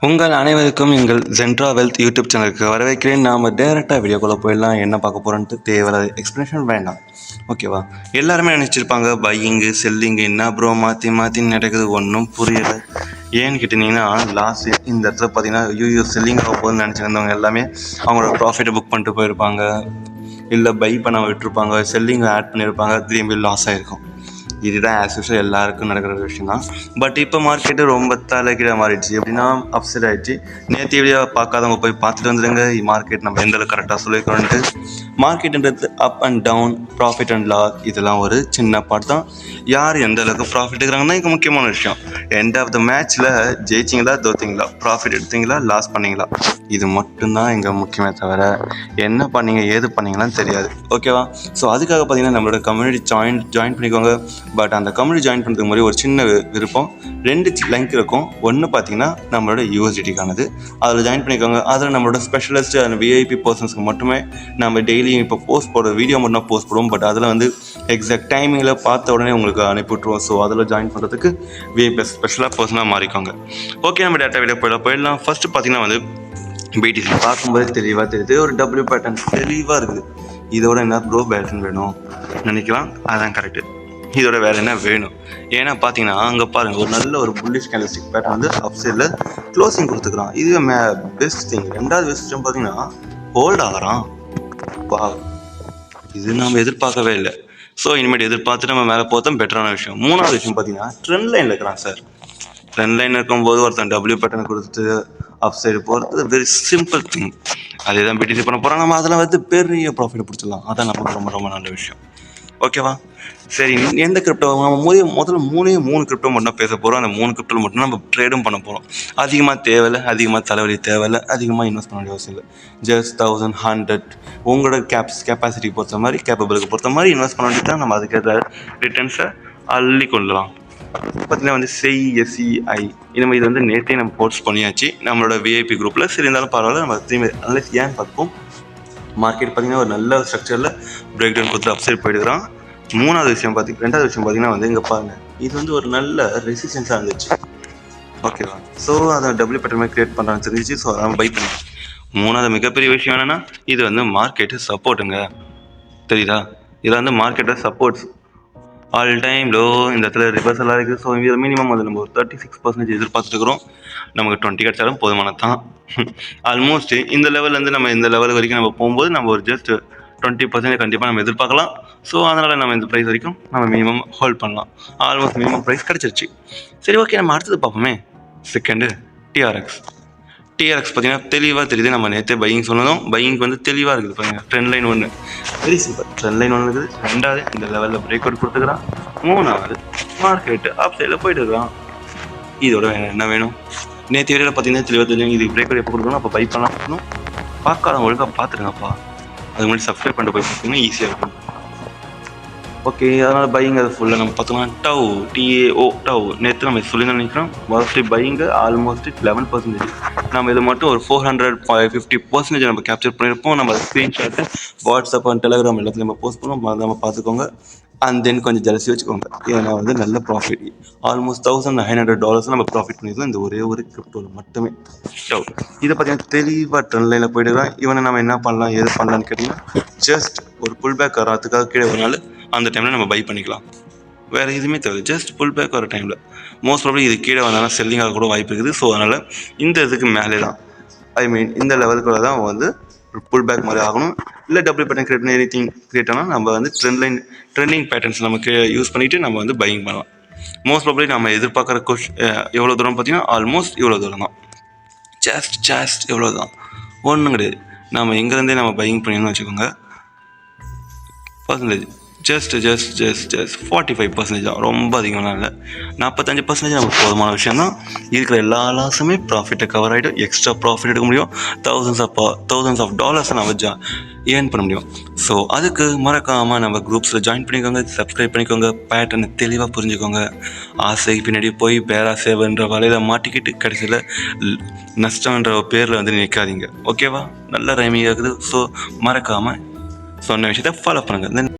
உங்கள் அனைவருக்கும் எங்கள் ஜென்ட்ரா வெல்த் யூடியூப் சேனலுக்கு வரவேற்கிறேன். நாம் டேரெக்டாக வீடியோக்குள்ளே போயிடலாம். என்ன பார்க்க போகிறோன்ட்டு தேவையில்லாத எக்ஸ்ப்ளனேஷன் வேண்டாம், ஓகேவா? எல்லாருமே நினச்சிருப்பாங்க பையிங்கு செல்லிங்கு என்ன ப்ரோ மாற்றி மாற்றி நடக்குது, ஒன்றும் புரியலை. ஏன்னு கேட்டிங்கன்னா லாஸ்ட் இந்த இடத்துல பார்த்தீங்கன்னா செல்லிங் ஆக போகுதுன்னு நினச்சிருந்தவங்க எல்லாமே அவங்களோட ப்ராஃபிட்டை புக் பண்ணிட்டு போயிருப்பாங்க, இல்லை பை பண்ண விட்டுருப்பாங்க, செல்லிங் ஆட் பண்ணியிருப்பாங்க, திரும்பி லாஸ் ஆகிருக்கும். இதுதான் ஆஸ் யூஷுவல் எல்லாருக்கும் நடக்கிற விஷயம் தான். பட் இப்போ மார்க்கெட்டு ரொம்ப தலைகீழ மாறிடுச்சு. எப்படின்னா அப்சைட் ஆகிடுச்சு. நேற்று வீடியோ பார்க்காதவங்க போய் பார்த்துட்டு வந்துடுங்க. மார்க்கெட் நம்ம எந்த அளவுக்கு கரெக்டாக சொல்லிக்கிறோன்ட்டு. மார்க்கெட்டுன்றது up and down, profit and loss, இதெல்லாம் ஒரு சின்ன பார்ட் தான். யார் எந்த அளவுக்கு ப்ராஃபிட் எடுக்கிறாங்கன்னா இது முக்கியமான விஷயம். எண்ட் ஆஃப் த மேட்ச்சில் ஜெயிச்சிங்களா தோத்திங்களா, ப்ராஃபிட் எடுத்தீங்களா லாஸ் பண்ணிங்களா, இது மட்டும்தான் இங்கே முக்கியமே தவிர என்ன பண்ணீங்க ஏது பண்ணீங்களான்னு தெரியாது, ஓகேவா? ஸோ அதுக்காக பார்த்தீங்கன்னா நம்மளோட கம்யூனிட்டி ஜாயின் பண்ணிக்கோங்க. பட் அந்த கம்யூனிட்டி ஜாயின் பண்ணுறதுக்கு முன்னாடி ஒரு சின்ன விருப்பம், 2 லிங்க் இருக்கும். ஒன்று பார்த்தீங்கன்னா நம்மளோட யூஎஸ்டிடிக்கானது, அதில் ஜாயின் பண்ணிக்கோங்க. அதில் நம்மளோட ஸ்பெஷலிஸ்ட் அண்ட் விஐபி பர்சன்ஸ்க்கு மட்டுமே நம்ம டெய்லியும் இப்போ போஸ்ட் போடுற வீடியோ மட்டும் போஸ்ட் போடுவோம். பட் அதில் வந்து எக்ஸாக்ட் டைமிங்கில் பார்த்த உடனே உங்களுக்கு அனுப்பிவிட்ருவோம். ஸோ அதில் ஜாயின் பண்ணுறதுக்கு விஐபி ஸ்பெஷலாக பர்சனாக மாறிக்கோங்க. ஓகே, நம்ம டேட்டா வீடியோ போயிடலாம். ஃபஸ்ட்டு பார்த்தீங்கன்னா வந்து பிடிசி பார்க்கும்போதே தெளிவாக தெரியுது. ஒரு டபிள்யூ பேட்டர்ன் தெளிவாக இருக்குது. இதோட என்ன ப்ரோ பேட்டர்ன் வேணும் நினைக்கலாம், அதான் கரெக்டு. இதோட வேறு என்ன வேணும்? ஏன்னா பார்த்தீங்கன்னா அங்கே பாருங்கள், ஒரு நல்ல ஒரு புல்லிஷ் கேண்டல்ஸ்டிக் பேட்டர்ன் வந்து அப் சைடில் க்ளோசிங் கொடுத்துக்கிறான். இதுவே பெஸ்ட் திங். ரெண்டாவது பெஸ்ட் பார்த்தீங்கன்னா ஹோல்ட் ஆகிறான். இது நம்ம எதிர்பார்க்கவே இல்லை. ஸோ இனிமேல் எதிர்பார்த்து நம்ம மேலே போகிறோம், பெட்டரான விஷயம். மூணாவது விஷயம் பார்த்தீங்கன்னா ட்ரெண்ட் லைனில் இருக்கிறான் சார். ட்ரெண்ட் லைன் இருக்கும்போது ஒருத்தன் டபிள்யூ பேட்டர்ன் கொடுத்துட்டு அப் சைடு போகிறது வெரி சிம்பிள் திங். அதே தான் பிடிசி பண்ண போகிறோம். நம்ம அதில் வந்து பெரிய ப்ராஃபிட் பிடிச்சிடலாம். அதான் நமக்கு ரொம்ப ரொம்ப நல்ல விஷயம், ஓகேவா? சரி, எந்த கிரிப்டோ நம்ம முதல்ல 3 கிரிப்டோ மட்டும் பேச போகிறோம். அந்த 3 கிரிப்டோ மட்டும் நம்ம ட்ரேடும் பண்ண போகிறோம். அதிகமாக தேவையில்லை, அதிகமாக தலைவலி தேவையில்லை, அதிகமாக இன்வெஸ்ட் பண்ண வேண்டிய அவசியம் இல்லை. ஜஸ்ட் 1000, 100 உங்களோட கெப்பாசிட்டி பொறுத்த மாதிரி, கேப்பபிளுக்கு பொறுத்த மாதிரி இன்வெஸ்ட் பண்ண வேண்டியது தான். நம்ம அதுக்கேற்ற ரிட்டர்ன்ஸை அள்ளி கொள்ளலாம். பார்த்தீங்கன்னா வந்து CSEI இந்த மாதிரி இது வந்து நேற்றே நம்ம போஸ்ட் பண்ணியாச்சு நம்மளோட விஐபி குரூப்பில். சரி, இருந்தாலும் பரவாயில்ல, நம்ம திரும்பி அனலைஸ் ஏன்னு பார்ப்போம். மார்க்கெட் பார்த்தீங்கன்னா ஒரு நல்ல ஸ்ட்ரக்சரில் பிரேக் டவுன் கொடுத்து அப்சைட் போயிடுறான். ரெண்டாவது விஷயம் பார்த்தீங்கன்னா வந்து இங்கே பாருங்கள், இது வந்து ஒரு நல்ல ரெசிஸ்டன்ஸாக இருந்துச்சு, ஓகேவா? ஸோ அதை டபிள்யூ பேட்டர்ன் கிரியேட் பண்ணுறான்னு தெரிஞ்சிச்சு. ஸோ அதை பை பண்ணி. மூணாவது மிகப்பெரிய விஷயம் என்னென்னா இது வந்து மார்க்கெட்டு சப்போர்ட்டுங்க, தெரியுதா? இதில் வந்து மார்க்கெட்டை சப்போர்ட்ஸ் ஆல் டைம் லோ, இந்த இடத்துல ரிவர்சலாக இருக்குது. ஸோ இதில் மினிமம் வந்து நம்ம ஒரு 36% எதிர்பார்த்துருக்குறோம். நமக்கு 20 கிடைச்சாலும் போதுமானது தான். ஆல்மோஸ்ட் இந்த லெவல்லேருந்து நம்ம இந்த லெவல் வரைக்கும் நம்ம போகும்போது நம்ம ஒரு ஜஸ்ட் 20% கண்டிப்பாக நம்ம எதிர்பார்க்கலாம். ஸோ அதனால் நம்ம இந்த ப்ரைஸ் வரைக்கும் நம்ம மினிமம் ஹோல்ட் பண்ணலாம். ஆல்மோஸ்ட் மினிமம் ப்ரைஸ் கிடச்சிருச்சு. சரி, ஓகே, நம்ம அடுத்தது பார்ப்போமே. செகண்டு டிஆர்எக்ஸ் பார்த்தீங்கன்னா தெளிவாக தெரியுது. நம்ம நேற்றே பையிங் சொன்னதும் பையிங்க்கு வந்து தெளிவாக இருக்குது. பாருங்கள், trend line 1 very simple. Trend line 1 இருக்குது. ரெண்டாவது இந்த லெவலில் பிரேக் அவுட் கொடுத்துக்கிறான். மூணாவது மார்க்கெட்டு அப் சைடில் போயிட்டு இருக்கான். இதோட என்ன வேணும்? நேற்று வீடியோவில் பார்த்தீங்கன்னா தெளிவாக தெரியும். இது பிரேக் அவுட் எப்போ கொடுக்கணும், அப்போ பை பண்ணலாம். பார்க்காதவங்க ஒழுங்காக பார்த்துருங்கப்பா. அது மாதிரி சப்ஸ்கிரைப் பண்ணிட்டு போய் பார்த்தீங்கன்னா ஈஸியாக இருக்கும், ஓகே? அதனால் பையிங் அது ஃபுல்லாக நம்ம பார்த்தோம்னா டவ் நேற்று நம்ம சொல்லி தான் நினைக்கிறோம். Mostly buying almost 11%. நம்ம இதை மட்டும் ஒரு 450% நம்ம கேப்சர் பண்ணியிருப்போம். நம்ம ஸ்க்ரீன்ஷாட்டு வாட்ஸ்அப் அண்ட் டெலிகிராம் எல்லாத்தையும் நம்ம போஸ்ட் பண்ணுவோம். அதை நம்ம பார்த்துக்கோங்க. அண்ட் தென் கொஞ்சம் ஜலசி வச்சுக்கோங்க. ஏன்னா வந்து நல்ல ப்ராஃபிட், ஆல்மோஸ்ட் $1900 நம்ம ப்ராஃபிட் பண்ணியிருக்கோம் இந்த ஒரே ஒரு கிரிப்டோவில் மட்டுமே. இதை பார்த்தீங்கன்னா தெளிவாக ட்ரெண்ட் லைனில் போயிடுறான். இவனை நம்ம என்ன பண்ணலாம் ஏது பண்ணலான்னு கேட்டிங்கன்னா ஜஸ்ட் ஒரு புல் பேக் வர்றதுக்காக கீழே வரனால அந்த டைமில் நம்ம பை பண்ணிக்கலாம். வேறு எதுவுமே தேவை, ஜஸ்ட் புல் பேக் வர டைமில். மோஸ்ட் ப்ராபப்லி இது கீழே வந்தாலும் செல்லிங் ஆக கூட வாய்ப்பு இருக்குது. ஸோ அதனால் இந்த இதுக்கு மேலே தான், இந்த லெவலுக்குள்ள தான் வந்து புல் பேக் மாதிரி ஆகணும். இல்லை டபிள்யூ பேட்டர்ன் கிரியேட் ஆனால் நம்ம வந்து ட்ரெண்டிங் பேட்டர்ன்ஸ் நமக்கு யூஸ் பண்ணிவிட்டு நம்ம வந்து பையிங் பண்ணலாம். மோஸ்ட் ப்ராபப்லி நம்ம எதிர்பார்க்குற எவ்வளோ தூரம் பார்த்தீங்கன்னா ஆல்மோஸ்ட் இவ்வளோ தூரம் தான். ஜஸ்ட் எவ்வளோ தான், ஒன்றும் கிடையாது. நம்ம எங்கேருந்தே நம்ம பையிங் பண்ணிடணும்னு வச்சுக்கோங்க. பர்சன்டேஜ் ஜஸ்ட் 45% தான், ரொம்ப அதிகமாக இல்லை. 45% நமக்கு போதுமான விஷயம் தான். இருக்கிற எல்லா லாஸுமே ப்ராஃபிட்டை கவர் ஆகிடும். எக்ஸ்ட்ரா ப்ராஃபிட் எடுக்க முடியும். thousands of dollars நம்ம ஏர்ன் பண்ண முடியும். ஸோ அதுக்கு மறக்காமல் நம்ம குரூப்ஸில் ஜாயின் பண்ணிக்கோங்க, சப்ஸ்கிரைப் பண்ணிக்கோங்க, பேட்டர்னை தெளிவாக புரிஞ்சுக்கோங்க. ஆசை பின்னாடி போய் பேராசேவன்ற வலையில் மாட்டிக்கிட்டு கடைசியில் நஷ்டன்ற பேரில் வந்து நிற்காதீங்க, ஓகேவா? நல்ல ரைமிங் இருக்குது. ஸோ மறக்காமல் சொன்ன விஷயத்தை ஃபாலோ பண்ணுங்கள். தென்